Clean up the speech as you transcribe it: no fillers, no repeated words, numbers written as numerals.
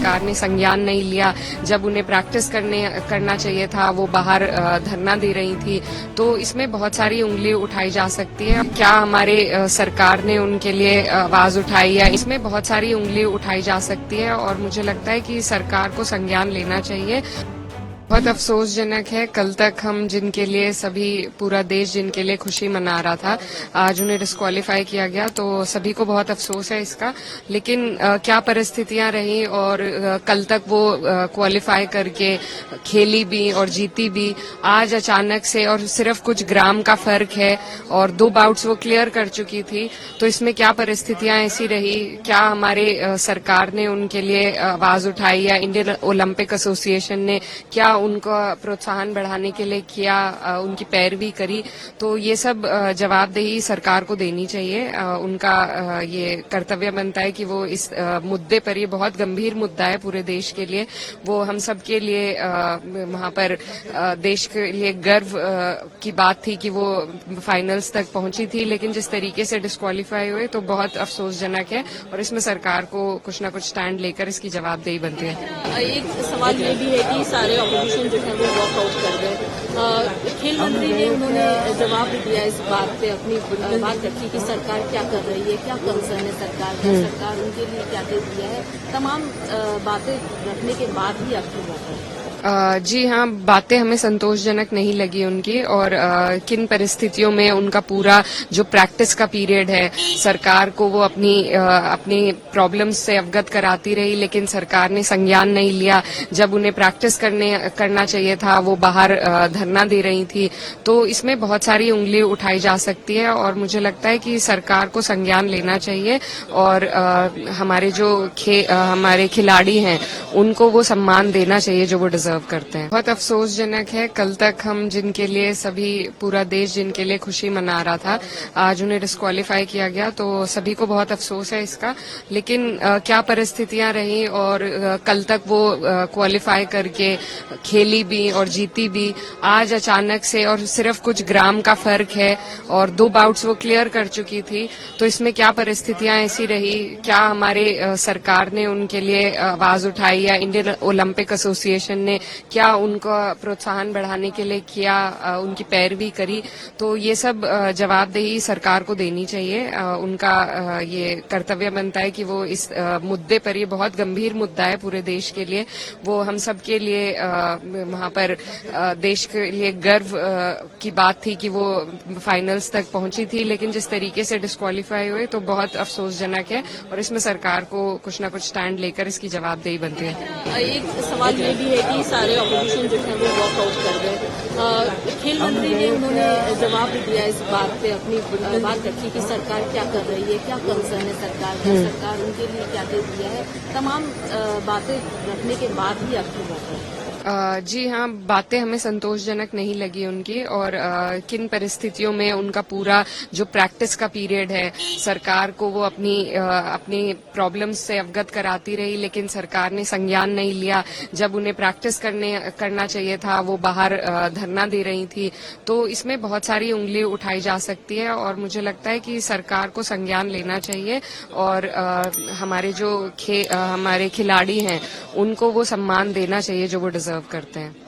सरकार ने संज्ञान नहीं लिया, जब उन्हें प्रैक्टिस करना चाहिए था वो बाहर धरना दे रही थी। तो इसमें बहुत सारी उंगली उठाई जा सकती है। क्या हमारे सरकार ने उनके लिए आवाज उठाई है? इसमें बहुत सारी उंगली उठाई जा सकती है और मुझे लगता है कि सरकार को संज्ञान लेना चाहिए। बहुत अफसोसजनक है, कल तक हम जिनके लिए पूरा देश जिनके लिए खुशी मना रहा था, आज उन्हें डिस्क्वालीफाई किया गया। तो सभी को बहुत अफसोस है इसका। लेकिन क्या परिस्थितियां रही और कल तक वो क्वालिफाई करके खेली भी और जीती भी। आज अचानक से और सिर्फ कुछ ग्राम का फर्क है और 2 बाउट्स वो क्लियर कर चुकी थी। तो इसमें क्या परिस्थितियां ऐसी रही? क्या हमारे सरकार ने उनके लिए आवाज उठाई या इंडियन ओलंपिक एसोसिएशन ने क्या उनका प्रोत्साहन बढ़ाने के लिए किया, उनकी पैरवी करी? तो ये सब जवाबदेही सरकार को देनी चाहिए। उनका ये कर्तव्य बनता है कि वो इस मुद्दे पर, ये बहुत गंभीर मुद्दा है पूरे देश के लिए, वो हम सब के लिए वहां पर देश के लिए गर्व की बात थी कि वो फाइनल्स तक पहुंची थी। लेकिन जिस तरीके से डिस्क्वालीफाई हुए तो बहुत अफसोसजनक है और इसमें सरकार को कुछ न कुछ स्टैंड लेकर इसकी जवाबदेही बनती है। एक सवाल ये भी है कि सारे ऑपोजिशन जो है वो वॉकआउट कर गए। खेल मंत्री ने उन्होंने जवाब भी दिया इस बात पे, अपनी बात रखी कि सरकार क्या कर रही है, क्या कंसर्न है सरकार का, सरकार उनके लिए क्या दे दिया है। तमाम बातें रखने के बाद ही आखिर मौका। जी हाँ, बातें हमें संतोषजनक नहीं लगी उनकी। और किन परिस्थितियों में उनका पूरा जो प्रैक्टिस का पीरियड है, सरकार को वो अपनी प्रॉब्लम्स से अवगत कराती रही, लेकिन सरकार ने संज्ञान नहीं लिया। जब उन्हें प्रैक्टिस करना चाहिए था वो बाहर धरना दे रही थी। तो इसमें बहुत सारी उंगली उठाई जा सकती है और मुझे लगता है कि सरकार को संज्ञान लेना चाहिए और हमारे हमारे खिलाड़ी हैं उनको वो सम्मान देना चाहिए जो वो डिजर्व करते हैं। बहुत अफसोसजनक है, कल तक हम जिनके लिए पूरा देश जिनके लिए खुशी मना रहा था, आज उन्हें डिस्क्वालीफाई किया गया। तो सभी को बहुत अफसोस है इसका। लेकिन क्या परिस्थितियां रही और कल तक वो क्वालिफाई करके खेली भी और जीती भी। आज अचानक से और सिर्फ कुछ ग्राम का फर्क है और 2 बाउट्स वो क्लियर कर चुकी थी। तो इसमें क्या परिस्थितियां ऐसी रही? क्या हमारे सरकार ने उनके लिए आवाज उठाई या इंडियन ओलंपिक एसोसिएशन ने क्या उनका प्रोत्साहन बढ़ाने के लिए किया, उनकी पैरवी करी? तो ये सब जवाबदेही सरकार को देनी चाहिए। उनका ये कर्तव्य बनता है कि वो इस मुद्दे पर, ये बहुत गंभीर मुद्दा है पूरे देश के लिए, वो हम सब के लिए वहां पर देश के लिए गर्व की बात थी कि वो फाइनल्स तक पहुंची थी। लेकिन जिस तरीके से डिस्क्वालीफाई हुए तो बहुत अफसोसजनक है और इसमें सरकार को कुछ न कुछ स्टैंड लेकर इसकी जवाबदेही बनती है। एक सवाल ये भी है कि सारे ऑपोजिशन जो है वो वॉकआउट कर गए। खेल मंत्री ने उन्होंने जवाब भी दिया इस बात पे, अपनी बात रखी कि सरकार क्या कर रही है, क्या कंसर्न है सरकार का, सरकार उनके लिए क्या दे दिया है। तमाम बातें रखने के बाद ही आखिर मौका। जी हाँ, बातें हमें संतोषजनक नहीं लगी उनकी। और किन परिस्थितियों में उनका पूरा जो प्रैक्टिस का पीरियड है, सरकार को वो अपनी प्रॉब्लम्स से अवगत कराती रही, लेकिन सरकार ने संज्ञान नहीं लिया। जब उन्हें प्रैक्टिस करना चाहिए था वो बाहर धरना दे रही थी। तो इसमें बहुत सारी उंगली उठाई जा सकती है और मुझे लगता है कि सरकार को संज्ञान लेना चाहिए और हमारे हमारे खिलाड़ी हैं उनको वो सम्मान देना चाहिए जो वो डिजर्व करते हैं।